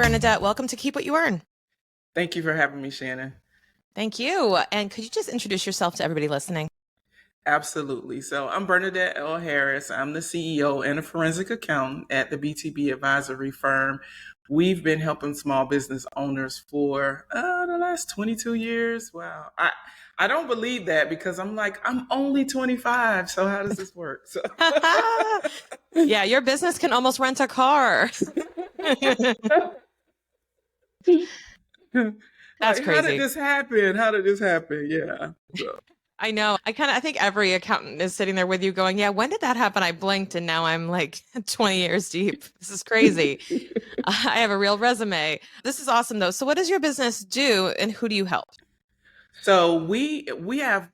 Bernadette. Welcome to Keep What You Earn. Thank you for having me, Shannon. Thank you. And could you just introduce yourself to everybody listening? Absolutely. So I'm Bernadette Harris. I'm the CEO and a forensic accountant at the BTB advisory firm. We've been helping small business owners for the last 22 years. Wow. I don't believe that because I'm only 25. So how does this work? So Yeah, your business can almost rent a car. That's how did crazy. this happen? How did this happen? Yeah. So. I know. I think every accountant is sitting there with you going, yeah, when did that happen? I blinked and now I'm like 20 years deep. This is crazy. I have a real resume. This is awesome though. So what does your business do and who do you help? So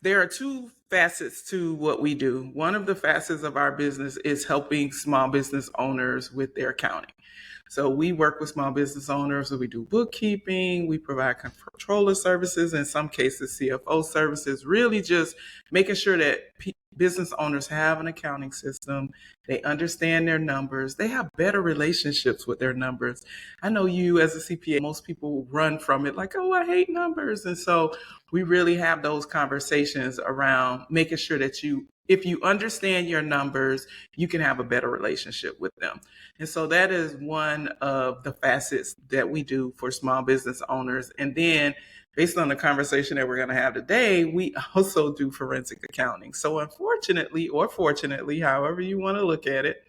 there are two facets to what we do. One of the facets of our business is helping small business owners with their accounting. So we work with small business owners. So we do bookkeeping, we provide controller services, in some cases CFO services, really just making sure that business owners have an accounting system. They understand their numbers. They have better relationships with their numbers. I know you as a CPA, most people run from it like, oh, I hate numbers. And so we really have those conversations around making sure that if you understand your numbers, you can have a better relationship with them. And so that is one of the facets that we do for small business owners. And then based on the conversation that we're going to have today, we also do forensic accounting. So unfortunately, or fortunately, however you want to look at it,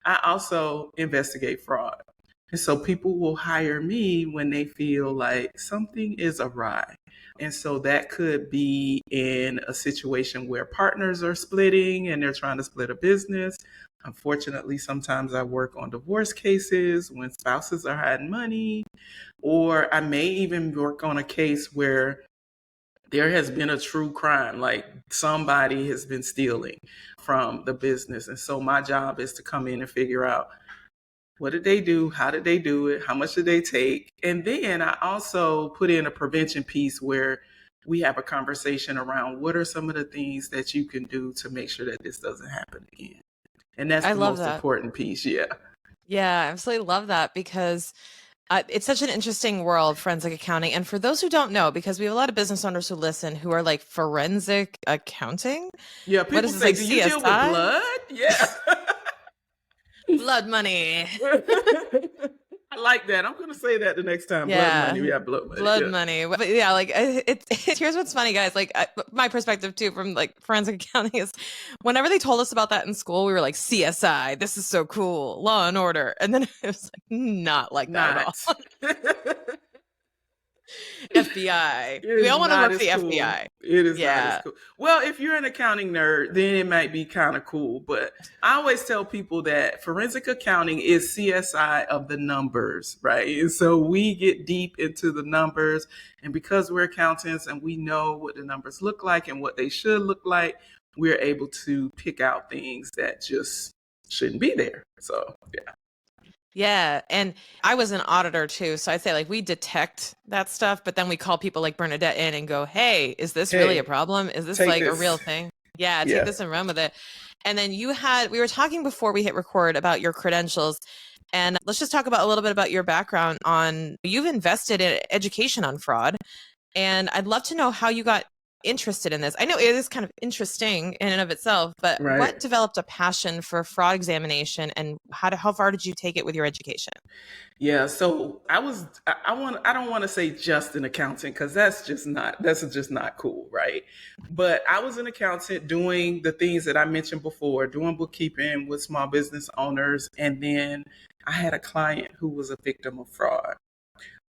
I also investigate fraud. And so people will hire me when they feel like something is awry. And so that could be in a situation where partners are splitting and they're trying to split a business. Unfortunately, sometimes I work on divorce cases when spouses are hiding money, or I may even work on a case where there has been a true crime, like somebody has been stealing from the business. And so my job is to come in and figure out, what did they do? How did they do it? How much did they take? And then I also put in a prevention piece where we have a conversation around what are some of the things that you can do to make sure that this doesn't happen again. And that's I the love most that. important piece. Yeah. Yeah, I absolutely love that because it's such an interesting world, forensic accounting. And for those who don't know, because we have a lot of business owners who listen who are like forensic accounting. Yeah. What People is this say, like do you deal with CSI? blood? Yeah. Blood money. I like that. I'm going to say that the next time. Blood money. Yeah, Yeah. Blood money. blood Yeah. money. But yeah, like here's what's funny, guys. Like my perspective too from like forensic accounting is whenever they told us about that in school, we were like CSI, this is so cool, Law and Order. And then it was like not like that at all. Not. FBI. It We is all want to not work for as the cool. FBI. It is not as Yeah. cool. Well, if you're an accounting nerd, then it might be kind of cool. But I always tell people that forensic accounting is CSI of the numbers, right? And so we get deep into the numbers. And because we're accountants and we know what the numbers look like and what they should look like, we're able to pick out things that just shouldn't be there. So, yeah. Yeah. And I was an auditor too. So I'd say like we detect that stuff, but then we call people like Bernadette in and go, hey, is this really a Hey, problem? Is this take like a real this. thing? Yeah, take Yeah. this and run with it. And then we were talking before we hit record about your credentials. And let's just talk about a little bit about your background on you've invested in education on fraud. And I'd love to know how you got interested in this. I know it is kind of interesting in and of itself, but Right. what developed a passion for fraud examination and how far did you take it with your education? Yeah, so I don't want to say just an accountant because that's just not cool, right? But I was an accountant doing the things that I mentioned before, doing bookkeeping with small business owners, and then I had a client who was a victim of fraud.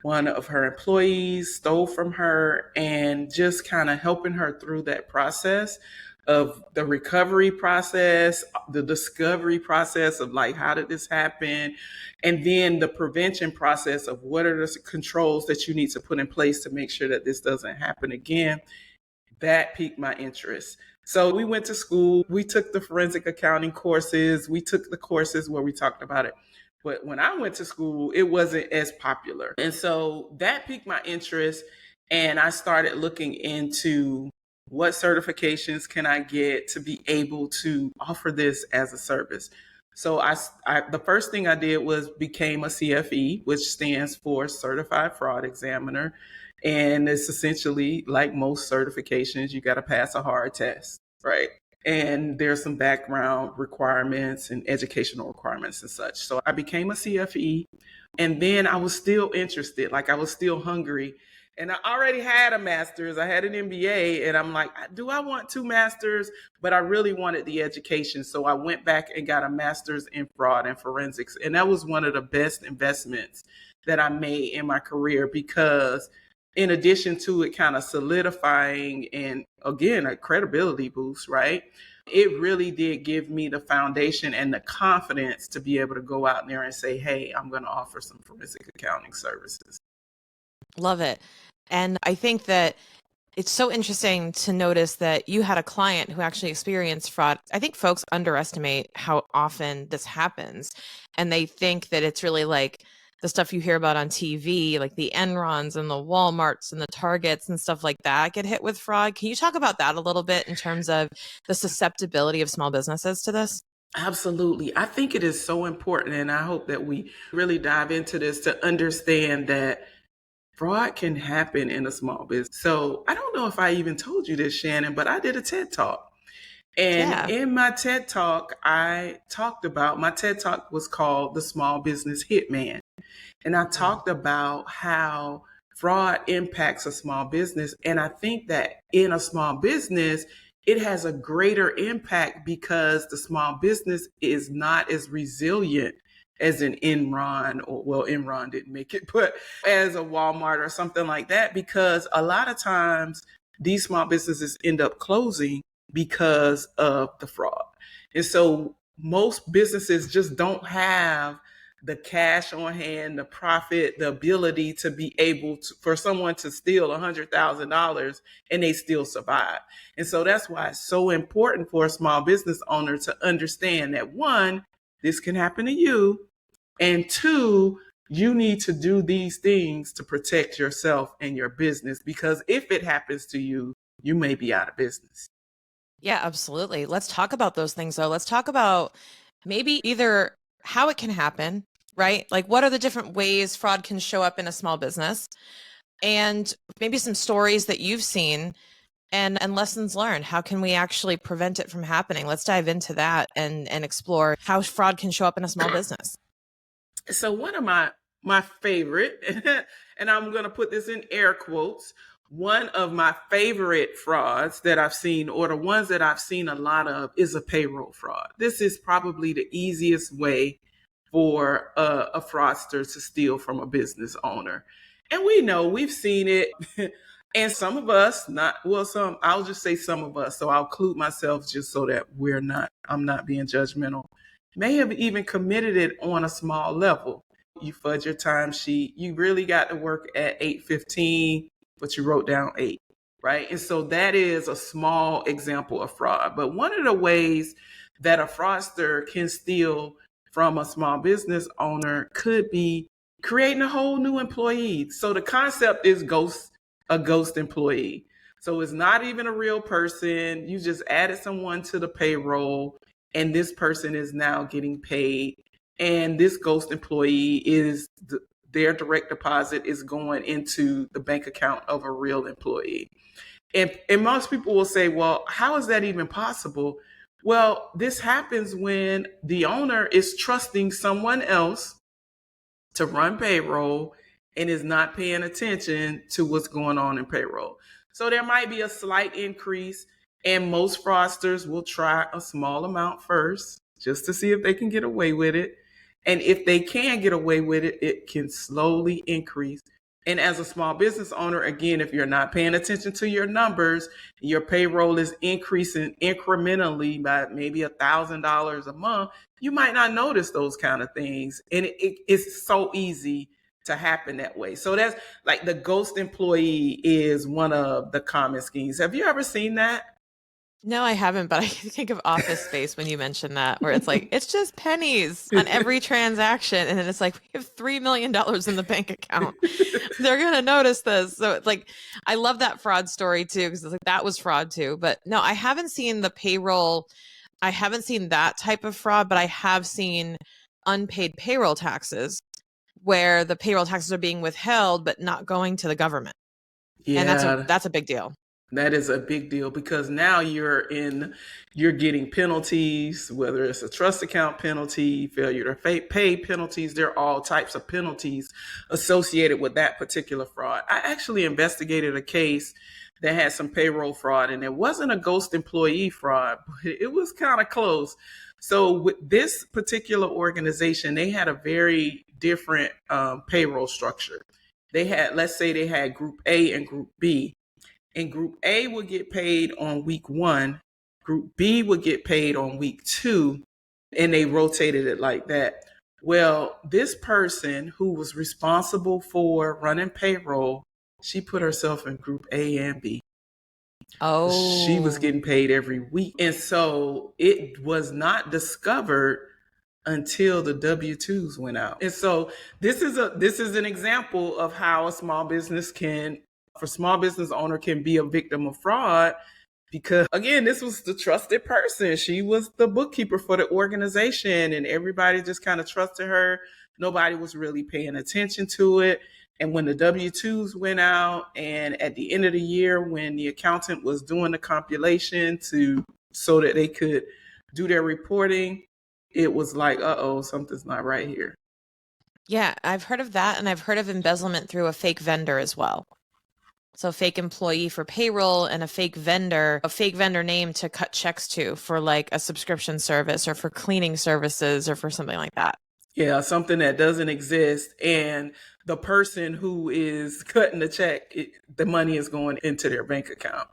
One of her employees stole from her, and just kind of helping her through that process of the recovery process, the discovery process of like, how did this happen? And then the prevention process of what are the controls that you need to put in place to make sure that this doesn't happen again. That piqued my interest. So we went to school, we took the forensic accounting courses, we took the courses where we talked about it. But when I went to school, it wasn't as popular. And so that piqued my interest. And I started looking into what certifications can I get to be able to offer this as a service. So the first thing I did was became a CFE, which stands for Certified Fraud Examiner. And it's essentially like most certifications, you got to pass a hard test, right? And there's some background requirements and educational requirements and such. So I became a CFE, and then I was still interested, like I was still hungry. And I already had a master's, I had an MBA, and I'm like, do I want two masters? But I really wanted the education. So I went back and got a master's in fraud and forensics. And that was one of the best investments that I made in my career, because in addition to it kind of solidifying and again, a credibility boost, right? It really did give me the foundation and the confidence to be able to go out there and say, hey, I'm going to offer some forensic accounting services. Love it. And I think that it's so interesting to notice that you had a client who actually experienced fraud. I think folks underestimate how often this happens, and they think that it's really like the stuff you hear about on TV, like the Enrons and the Walmarts and the Targets and stuff like that get hit with fraud. Can you talk about that a little bit in terms of the susceptibility of small businesses to this? Absolutely. I think it is so important, and I hope that we really dive into this to understand that fraud can happen in a small business. So I don't know if I even told you this, Shannon, but I did a TED Talk. And Yeah. in my TED Talk, my TED Talk was called The Small Business Hitman. And I talked about how fraud impacts a small business. And I think that in a small business, it has a greater impact because the small business is not as resilient as an Enron, or well, Enron didn't make it, but as a Walmart or something like that, because a lot of times these small businesses end up closing because of the fraud. And so most businesses just don't have the cash on hand, the profit, the ability to be able to, for someone to steal $100,000 and they still survive. And so that's why it's so important for a small business owner to understand that, one, this can happen to you, and two, you need to do these things to protect yourself and your business, because if it happens to you, you may be out of business. Yeah, absolutely. Let's talk about those things though. Let's talk about maybe either how it can happen, right? Like what are the different ways fraud can show up in a small business, and maybe some stories that you've seen and lessons learned. How can we actually prevent it from happening? Let's dive into that and explore how fraud can show up in a small business. So one of my favorite, and I'm going to put this in air quotes, one of my favorite frauds that I've seen, or the ones that I've seen a lot of, is a payroll fraud. This is probably the easiest way for a fraudster to steal from a business owner. And we know, we've seen it. And some of us, not, well, some, I'll just say some of us, so I'll include myself just so that I'm not being judgmental, may have even committed it on a small level. You fudge your timesheet. You really got to work at 8:15, but you wrote down 8, right? And so that is a small example of fraud. But one of the ways that a fraudster can steal from a small business owner could be creating a whole new employee. So the concept is a ghost employee. So it's not even a real person. You just added someone to the payroll, and this person is now getting paid. And this ghost employee is their direct deposit is going into the bank account of a real employee. And most people will say, well, how is that even possible? Well, this happens when the owner is trusting someone else to run payroll and is not paying attention to what's going on in payroll. So there might be a slight increase, and most fraudsters will try a small amount first just to see if they can get away with it. And if they can get away with it, it can slowly increase. And as a small business owner, again, if you're not paying attention to your numbers, your payroll is increasing incrementally by maybe $1,000 a month, you might not notice those kind of things. And it's so easy to happen that way. So that's like the ghost employee is one of the common schemes. Have you ever seen that? No, I haven't, but I think of Office Space when you mention that, where it's like, it's just pennies on every transaction. And then it's like, we have $3 million in the bank account. They're going to notice this. So it's like, I love that fraud story too, because it's like, that was fraud too. But no, I haven't seen the payroll I haven't seen that type of fraud, but I have seen unpaid payroll taxes where the payroll taxes are being withheld but not going to the government. And Yeah, that's a big deal. that is a big deal because now you're getting penalties, whether it's a trust account penalty, failure to pay penalties. There are all types of penalties associated with that particular fraud. I actually investigated a case that had some payroll fraud, and it wasn't a ghost employee fraud, but it was kind of close. So with this particular organization, they had a very different payroll structure. They had, let's say they had group A and group B, and group A would get paid on week 1, group B would get paid on week 2, and they rotated it like that. Well, this person who was responsible for running payroll, she put herself in group A and B. Oh. She was getting paid every week. And so it was not discovered until the W-2s went out. And so this is an example of how a small business owner can be a victim of fraud, because again, this was the trusted person. She was the bookkeeper for the organization and everybody just kind of trusted her. Nobody was really paying attention to it. And when the W-2s went out, and at the end of the year, when the accountant was doing the compilation so that they could do their reporting, it was like, uh-oh, something's not right here. Yeah, I've heard of that, and I've heard of embezzlement through a fake vendor as well. So a fake employee for payroll and a fake vendor name to cut checks to for like a subscription service or for cleaning services or for something like that. Yeah, something that doesn't exist. And the person who is cutting the check, the money is going into their bank account.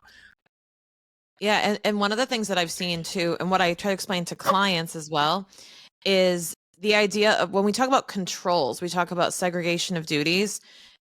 Yeah, and one of the things that I've seen too, and what I try to explain to clients as well, is the idea of when we talk about controls, we talk about segregation of duties.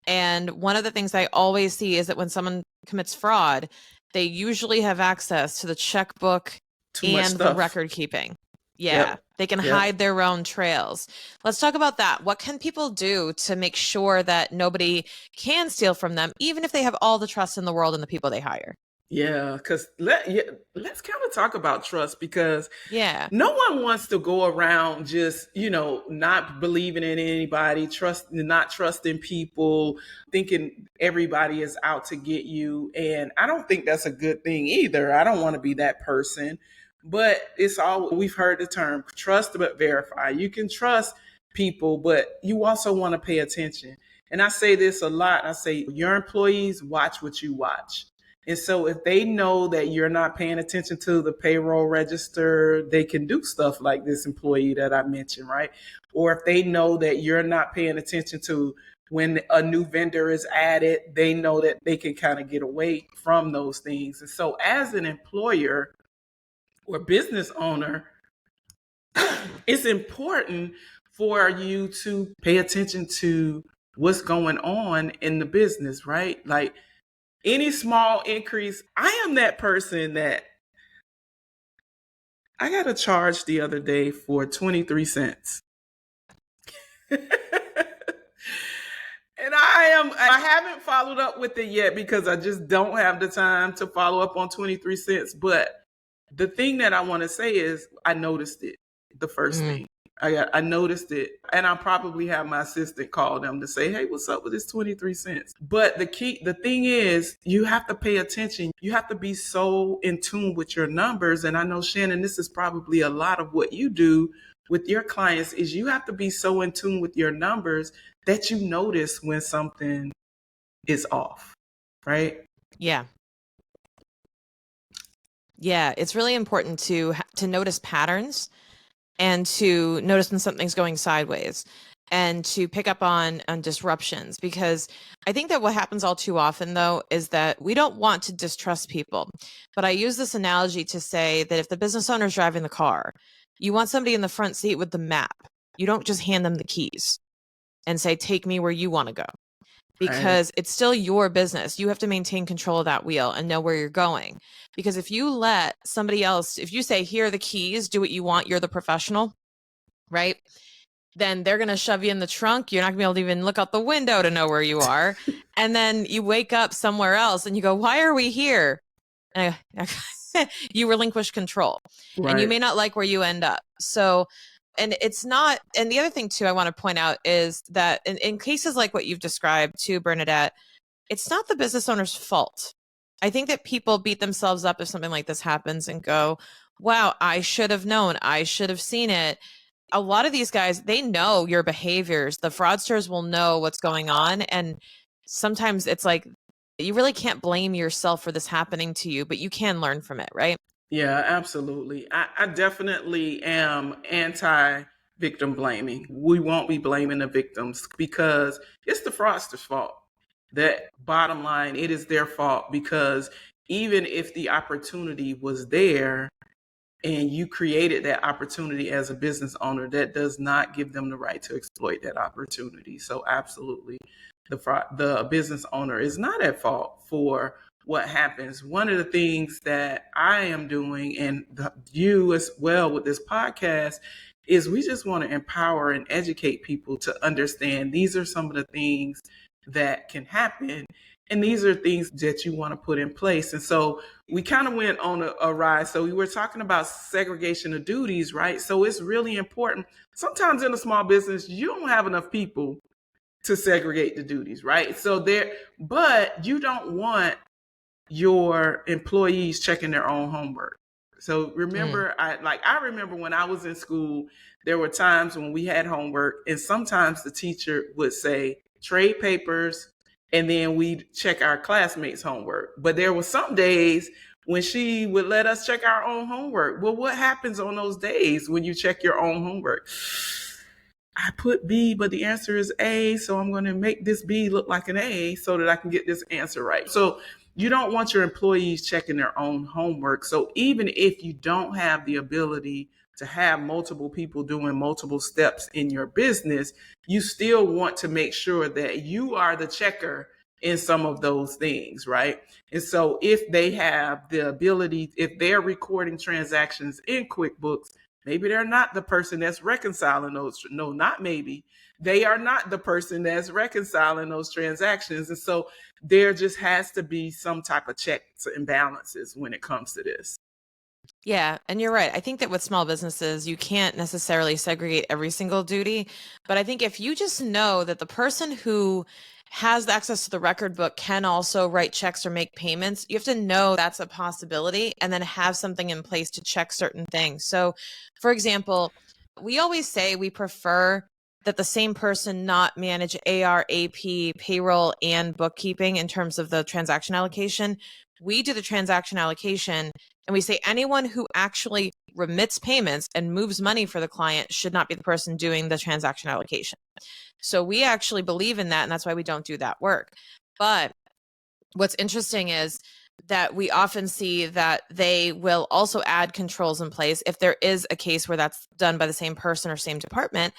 And one of the things I always see is that when someone commits fraud, they usually have access to the checkbook and the record keeping. Yeah, yep. They can hide their own trails. Let's talk about that. What can people do to make sure that nobody can steal from them, even if they have all the trust in the world in the people they hire? Yeah, because let's kind of talk about trust, because no one wants to go around just, not believing in anybody, not trusting people, thinking everybody is out to get you. And I don't think that's a good thing either. I don't want to be that person. But we've heard the term trust but verify. You can trust people, but you also want to pay attention. And I say this a lot. I say your employees watch what you watch. And so if they know that you're not paying attention to the payroll register, they can do stuff like this employee that I mentioned, right? Or if they know that you're not paying attention to when a new vendor is added, they know that they can kind of get away from those things. And so as an employer or business owner, it's important for you to pay attention to what's going on in the business, right? Like, any small increase, I am that person that I got a charge the other day for 23 cents. And I haven't followed up with it yet because I just don't have the time to follow up on 23 cents. But the thing that I want to say is I noticed it, the first thing. I noticed it, and I'll probably have my assistant call them to say, hey, what's up with this 23 cents? But the thing is, you have to pay attention. You have to be so in tune with your numbers. And I know, Shannon, this is probably a lot of what you do with your clients, is you have to be so in tune with your numbers that you notice when something is off, right? Yeah. Yeah, it's really important to notice patterns and to notice when something's going sideways and to pick up on disruptions, because I think that what happens all too often, though, is that we don't want to distrust people. But I use this analogy to say that if the business owner is driving the car, you want somebody in the front seat with the map. You don't just hand them the keys and say, take me where you want to go, because it's still your business. You have to maintain control of that wheel and know where you're going. Because if you let somebody else, if you say, here are the keys, do what you want, you're the professional, right? Then they're going to shove you in the trunk. You're not going to be able to even look out the window to know where you are. And then you wake up somewhere else and you go, why are we here? you relinquish control, and you Right. may not like where you end up. So, and it's not, and the other thing too, I want to point out is that in cases like what you've described to Bernadette, it's not the business owner's fault. I think that people beat themselves up if something like this happens and go, wow, I should have known. I should have seen it. A lot of these guys, they know your behaviors. The fraudsters will know what's going on. And sometimes it's like, you really can't blame yourself for this happening to you, but you can learn from it, right? Yeah, absolutely. I definitely am anti victim blaming. We won't be blaming the victims because it's the fraudster's fault. That bottom line, it is their fault because even if the opportunity was there and you created that opportunity as a business owner, that does not give them the right to exploit that opportunity. So absolutely, the business owner is not at fault for what happens. One of the things that I am doing, and you as well with this podcast, is we just want to empower and educate people to understand these are some of the things that can happen. And these are things that you want to put in place. And so we kind of went on a ride. So we were talking about segregation of duties, right? So it's really important. Sometimes in a small business, you don't have enough people to segregate the duties, right? But you don't want your employees checking their own homework. So remember, I remember when I was in school, there were times when we had homework, and sometimes the teacher would say, trade papers, and then we'd check our classmates' homework. But there were some days when she would let us check our own homework. Well, what happens on those days when you check your own homework? I put B, but the answer is A, so I'm going to make this B look like an A so that I can get this answer right. So you don't want your employees checking their own homework. So even if you don't have the ability to have multiple people doing multiple steps in your business, you still want to make sure that you are the checker in some of those things, right? And so if they have the ability, if they're recording transactions in QuickBooks, maybe they're not the person that's reconciling those. No, not maybe. They are not the person that's reconciling those transactions. And so there just has to be some type of checks and balances when it comes to this. Yeah, and you're right. I think that with small businesses, you can't necessarily segregate every single duty. But I think if you just know that the person who has access to the record book can also write checks or make payments, you have to know that's a possibility and then have something in place to check certain things. So, for example, we always say we prefer that the same person not manage AR, AP, payroll, and bookkeeping in terms of the transaction allocation. We do the transaction allocation, and we say anyone who actually remits payments and moves money for the client should not be the person doing the transaction allocation. So we actually believe in that, and that's why we don't do that work. But what's interesting is that we often see that they will also add controls in place. If there is a case where that's done by the same person or same department,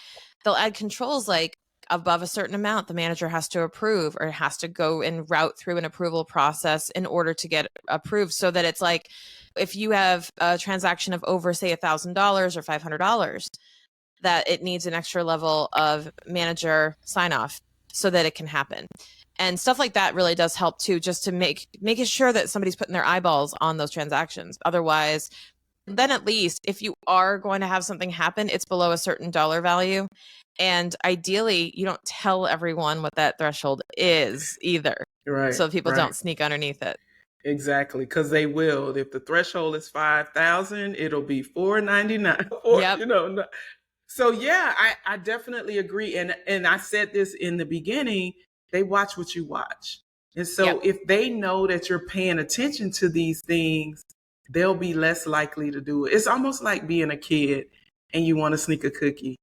they'll add controls like above a certain amount, the manager has to approve or has to go and route through an approval process in order to get approved, so that it's like if you have a transaction of over, say, $1,000 or $500, that it needs an extra level of manager sign off so that it can happen. And stuff like that really does help too, just to making sure that somebody's putting their eyeballs on those transactions. Otherwise, then at least if you are going to have something happen, it's below a certain dollar value. And ideally, you don't tell everyone what that threshold is either. Right. So people Right. don't sneak underneath it. Exactly, because they will. If the threshold is 5,000, it'll be 499. Yep. So yeah, I definitely agree. And I said this in the beginning, they watch what you watch. And so Yep. if they know that you're paying attention to these things, they'll be less likely to do it. It's almost like being a kid and you want to sneak a cookie.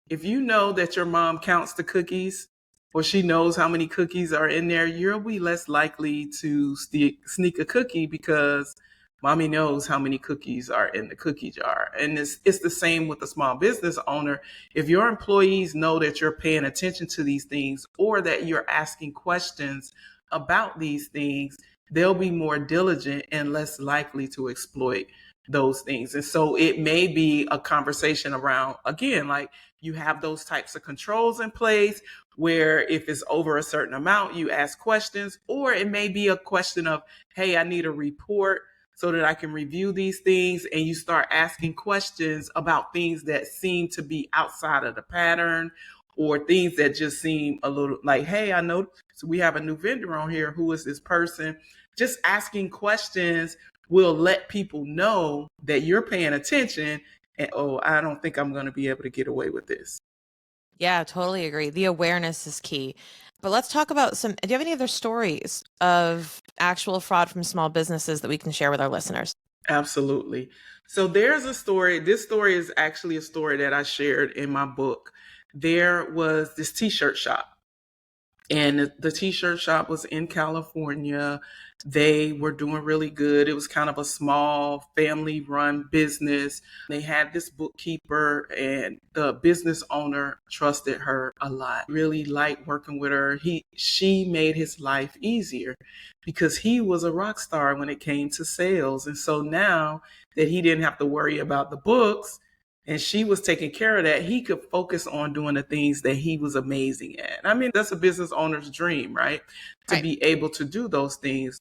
If you know that your mom counts the cookies or she knows how many cookies are in there, you'll be less likely to sneak a cookie because mommy knows how many cookies are in the cookie jar. And it's the same with a small business owner. If your employees know that you're paying attention to these things or that you're asking questions about these things, they'll be more diligent and less likely to exploit those things. And so it may be a conversation around, again, like you have those types of controls in place where if it's over a certain amount, you ask questions, or it may be a question of, hey, I need a report so that I can review these things. And you start asking questions about things that seem to be outside of the pattern, or things that just seem a little like, hey, I know we have a new vendor on here. Who is this person? Just asking questions will let people know that you're paying attention, and, oh, I don't think I'm going to be able to get away with this. Yeah, totally agree. The awareness is key. But let's talk about do you have any other stories of actual fraud from small businesses that we can share with our listeners? Absolutely. So there's a story. This story is actually a story that I shared in my book. There was this t-shirt shop, and the t-shirt shop was in California. They were doing really good. It was kind of a small family run business. They had this bookkeeper, and the business owner trusted her a lot, really liked working with her. She made his life easier because he was a rock star when it came to sales. And so now that he didn't have to worry about the books, and she was taking care of that, he could focus on doing the things that he was amazing at. I mean, that's a business owner's dream, right? To Right. be able to do those things.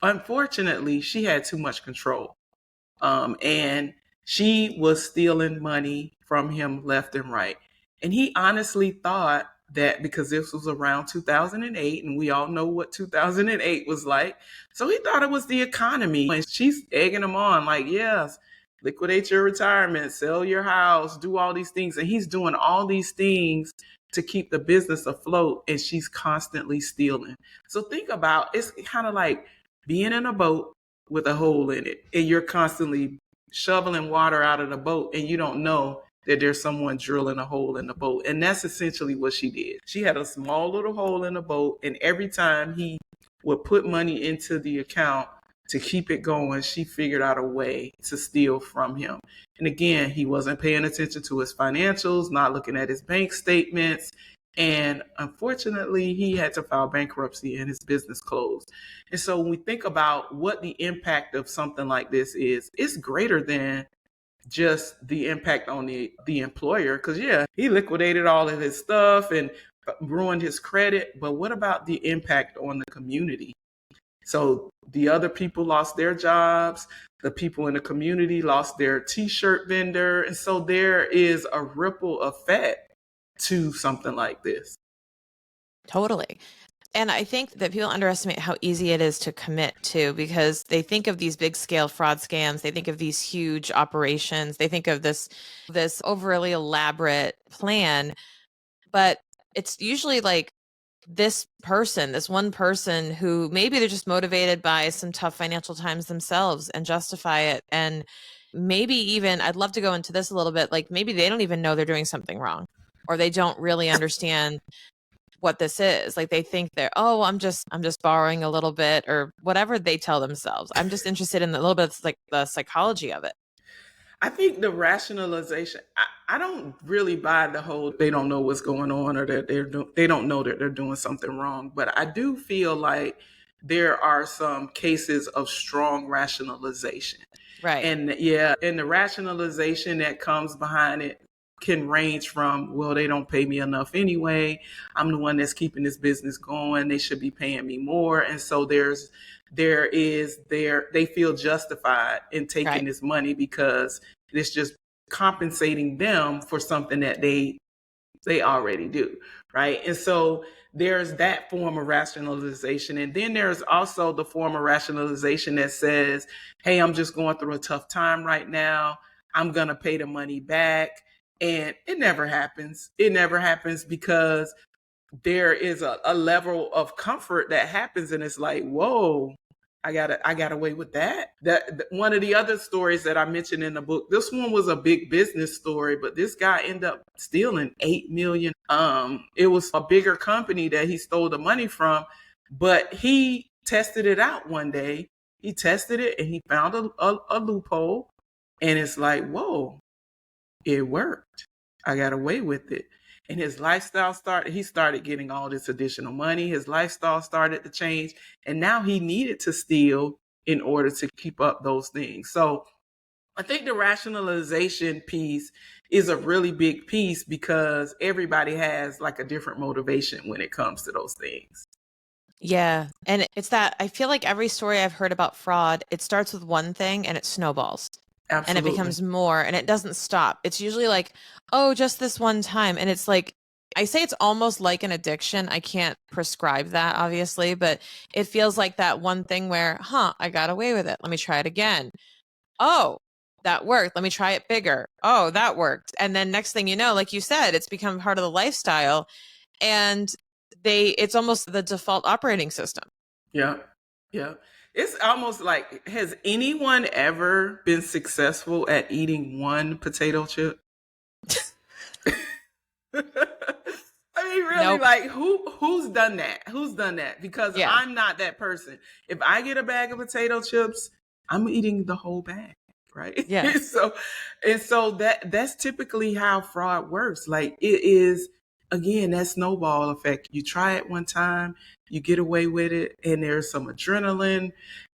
Unfortunately, she had too much control. And she was stealing money from him left and right. And he honestly thought that because this was around 2008, and we all know what 2008 was like. So he thought it was the economy. And she's egging him on, like, yes, liquidate your retirement, sell your house, do all these things. And he's doing all these things to keep the business afloat. And she's constantly stealing. So think about, it's kind of like being in a boat with a hole in it, and you're constantly shoveling water out of the boat, and you don't know that there's someone drilling a hole in the boat. And that's essentially what she did. She had a small little hole in the boat, and every time he would put money into the account to keep it going, she figured out a way to steal from him. And again, he wasn't paying attention to his financials, not looking at his bank statements. And unfortunately, he had to file bankruptcy and his business closed. And so when we think about what the impact of something like this is, it's greater than just the impact on the employer. Because, yeah, he liquidated all of his stuff and ruined his credit. But what about the impact on the community? So the other people lost their jobs. The people in the community lost their t-shirt vendor. And so there is a ripple effect to something like this. Totally. And I think that people underestimate how easy it is to commit to, because they think of these big scale fraud scams, they think of these huge operations, they think of this overly elaborate plan, but it's usually like this one person who maybe they're just motivated by some tough financial times themselves and justify it. And maybe even, I'd love to go into this a little bit, like maybe they don't even know they're doing something wrong, or they don't really understand what this is. Like they think they're, oh, I'm just borrowing a little bit, or whatever they tell themselves. I'm just interested in a little bit of like the psychology of it. I think the rationalization, I don't really buy the whole they don't know what's going on, or that they don't know that they're doing something wrong. But I do feel like there are some cases of strong rationalization. Right. And yeah, and the rationalization that comes behind it can range from, well, they don't pay me enough anyway. I'm the one that's keeping this business going. They should be paying me more. And so they feel justified in taking Right. this money because it's just compensating them for something that they already do, right? And so there's that form of rationalization. And then there's also the form of rationalization that says, hey, I'm just going through a tough time right now. I'm going to pay the money back. And it never happens. It never happens because there is a level of comfort that happens, and it's like, whoa, I got away with that. That one of the other stories that I mentioned in the book, this one was a big business story, but this guy ended up stealing $8 million. It was a bigger company that he stole the money from, but he tested it out one day. He tested it and he found a loophole, and it's like, whoa, it worked. I got away with it. And his lifestyle he started getting all this additional money. His lifestyle started to change. And now he needed to steal in order to keep up those things. So I think the rationalization piece is a really big piece because everybody has like a different motivation when it comes to those things. Yeah. And it's that I feel like every story I've heard about fraud, it starts with one thing and it snowballs and it Absolutely. becomes more and it doesn't stop. It's usually like, oh, just this one time. And it's like, I say it's almost like an addiction. I can't prescribe that, obviously, but it feels like that one thing where, I got away with it. Let me try it again. Oh, that worked. Let me try it bigger. Oh, that worked. And then next thing you know, like you said, it's become part of the lifestyle and it's almost the default operating system. Yeah. Yeah. It's almost like, has anyone ever been successful at eating one potato chip? I mean, really, Nope. like who's done that? Who's done that? Because Yeah. I'm not that person. If I get a bag of potato chips, I'm eating the whole bag, right? Yeah. So that's typically how fraud works. Like it is again that snowball effect. You try it one time, you get away with it, and there's some adrenaline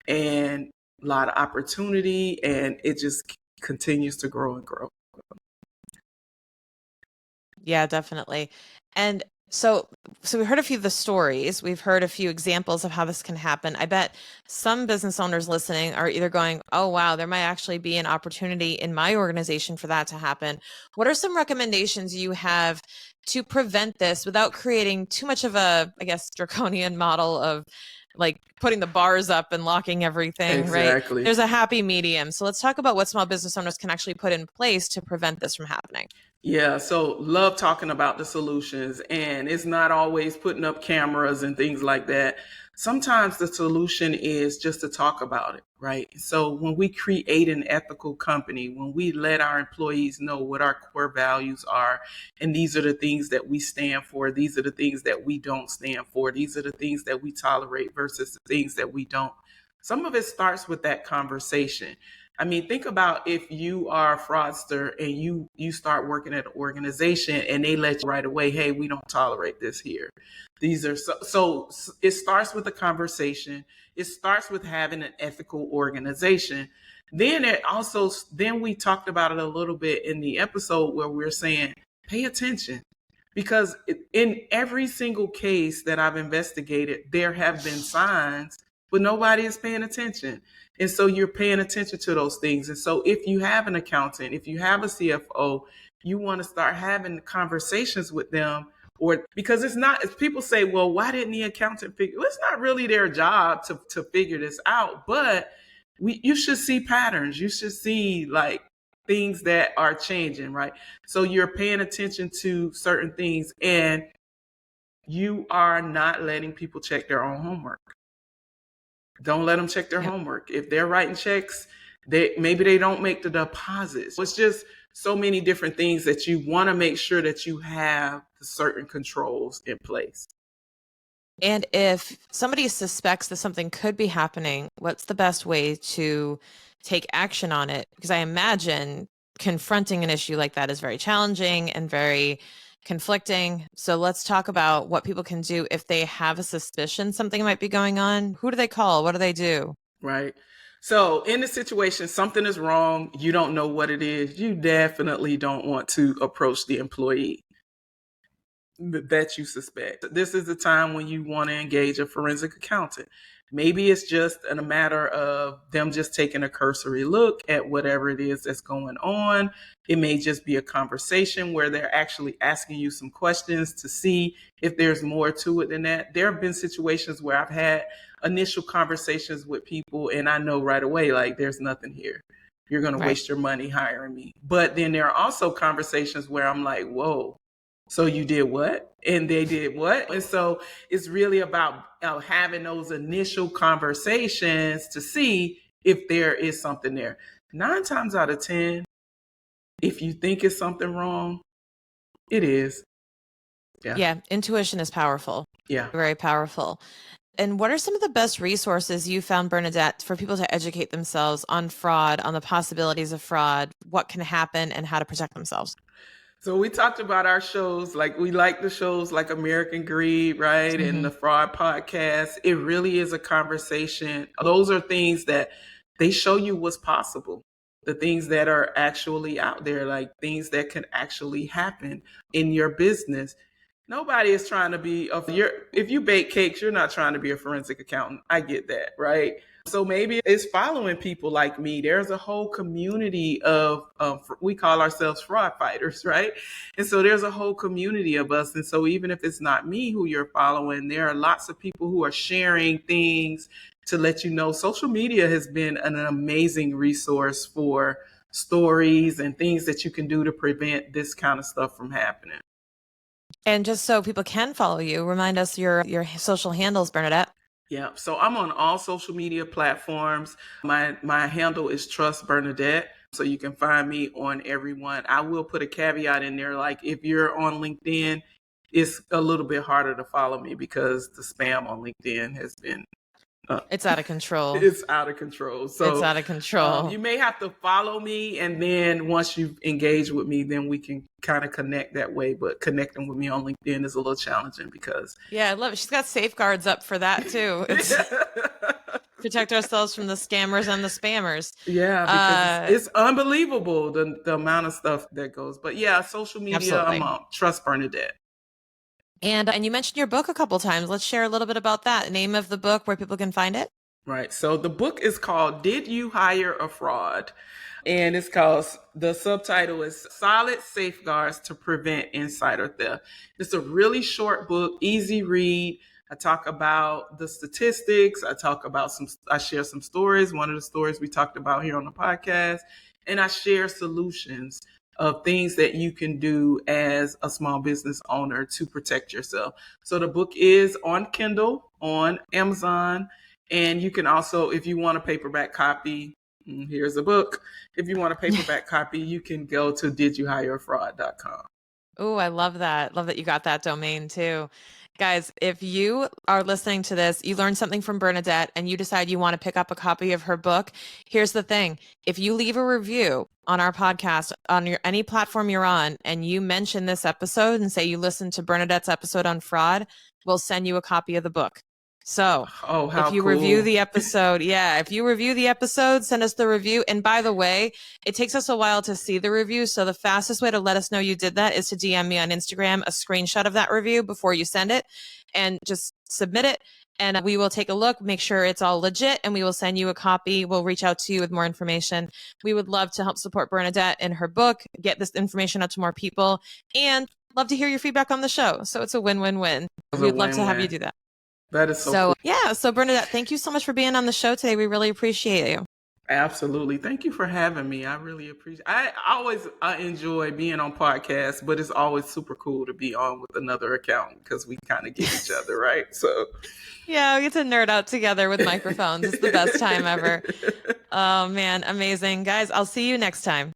and a lot of opportunity, and it just continues to grow and grow. Yeah, definitely. And so we heard a few of the stories. We've heard a few examples of how this can happen. I bet some business owners listening are either going, "Oh wow, there might actually be an opportunity in my organization for that to happen." What are some recommendations you have to prevent this without creating too much of a, I guess, draconian model of like putting the bars up and locking everything, right? Exactly. There's a happy medium. So let's talk about what small business owners can actually put in place to prevent this from happening. Yeah, so love talking about the solutions, and it's not always putting up cameras and things like that. Sometimes the solution is just to talk about it, right? So when we create an ethical company, when we let our employees know what our core values are, and these are the things that we stand for, these are the things that we don't stand for, these are the things that we tolerate versus the things that we don't. Some of it starts with that conversation. I mean, think about if you are a fraudster and you start working at an organization and they let you right away, hey, we don't tolerate this here. These are so it starts with a conversation. It starts with having an ethical organization. Then we talked about it a little bit in the episode where we're saying pay attention because in every single case that I've investigated, there have been signs, but nobody is paying attention. And so you're paying attention to those things. And so if you have an accountant, if you have a CFO, you want to start having conversations with them, or because it's not, as people say, well, why didn't the accountant figure? Well, it's not really their job to figure this out, but you should see patterns. You should see like things that are changing, right? So you're paying attention to certain things and you are not letting people check their own homework. Don't let them check their Yep. homework. If they're writing checks, maybe they don't make the deposits. It's just so many different things that you want to make sure that you have certain controls in place. And if somebody suspects that something could be happening, what's the best way to take action on it? Because I imagine confronting an issue like that is very challenging and very conflicting. So let's talk about what people can do if they have a suspicion something might be going on. Who do they call? What do they do? Right. So in the situation, something is wrong. You don't know what it is. You definitely don't want to approach the employee that you suspect. This is the time when you want to engage a forensic accountant. Maybe it's just a matter of them just taking a cursory look at whatever it is that's going on. It may just be a conversation where they're actually asking you some questions to see if there's more to it than that. There have been situations where I've had initial conversations with people and I know right away, like, there's nothing here. You're going to Right. waste your money hiring me. But then there are also conversations where I'm like, whoa, so you did what? And they did what? And so it's really about having those initial conversations to see if there is something there. 9 times out of 10, if you think it's something wrong, it is. Yeah. Yeah, intuition is powerful. Yeah. Very powerful. And what are some of the best resources you found, Bernadette, for people to educate themselves on fraud, on the possibilities of fraud, what can happen, and how to protect themselves? So we talked about our shows, like we like the shows like American Greed, right? And Mm-hmm. the Fraud Podcast. It really is a conversation. Those are things that they show you what's possible. The things that are actually out there, like things that can actually happen in your business. Nobody is trying to be if you bake cakes, you're not trying to be a forensic accountant. I get that, right? So maybe it's following people like me. There's a whole community of we call ourselves fraud fighters, right? And so there's a whole community of us. And so even if it's not me who you're following, there are lots of people who are sharing things to let you know. Social media has been an amazing resource for stories and things that you can do to prevent this kind of stuff from happening. And just so people can follow you, remind us your social handles, Bernadette. Yeah, so I'm on all social media platforms. My handle is Trust Bernadette, so you can find me on every one. I will put a caveat in there, like if you're on LinkedIn, it's a little bit harder to follow me because the spam on LinkedIn has been it's out of control. It's out of control. So it's out of control. You may have to follow me, and then once you've engaged with me, then we can kind of connect that way. But connecting with me on LinkedIn is a little challenging because I love it. She's got safeguards up for that too. It's protect ourselves from the scammers and the spammers. Yeah, because it's unbelievable the amount of stuff that goes. But yeah, social media, absolutely. I'm Trust Bernadette. And you mentioned your book a couple times. Let's share a little bit about that. Name of the book, where people can find it. Right. So the book is called Did You Hire a Fraud? And it's called, the subtitle is Solid Safeguards to Prevent Insider Theft. It's a really short book, easy read. I talk about the statistics. I share some stories. One of the stories we talked about here on the podcast. And I share solutions of things that you can do as a small business owner to protect yourself. So the book is on Kindle, on Amazon, and you can also, if you want a paperback copy, here's a book. If you want a paperback copy, you can go to didyouhirefraud.com. Oh, I love that. Love that you got that domain too. Guys, if you are listening to this, you learned something from Bernadette and you decide you want to pick up a copy of her book, here's the thing. If you leave a review on our podcast, on any platform you're on, and you mention this episode and say you listened to Bernadette's episode on fraud, we'll send you a copy of the book. So if you review the episode, if you review the episode, send us the review. And by the way, it takes us a while to see the review. So the fastest way to let us know you did that is to DM me on Instagram a screenshot of that review before you send it, and just submit it. And we will take a look, make sure it's all legit, and we will send you a copy. We'll reach out to you with more information. We would love to help support Bernadette in her book, get this information out to more people, and love to hear your feedback on the show. So it's a win-win-win. We'd love to have you do that. That is so cool. So Bernadette, thank you so much for being on the show today. We really appreciate you. Absolutely. Thank you for having me. I really appreciate it. I always enjoy being on podcasts, but it's always super cool to be on with another accountant because we kind of get each other, right? So yeah, we get to nerd out together with microphones. It's the best time ever. Oh man, amazing. Guys, I'll see you next time.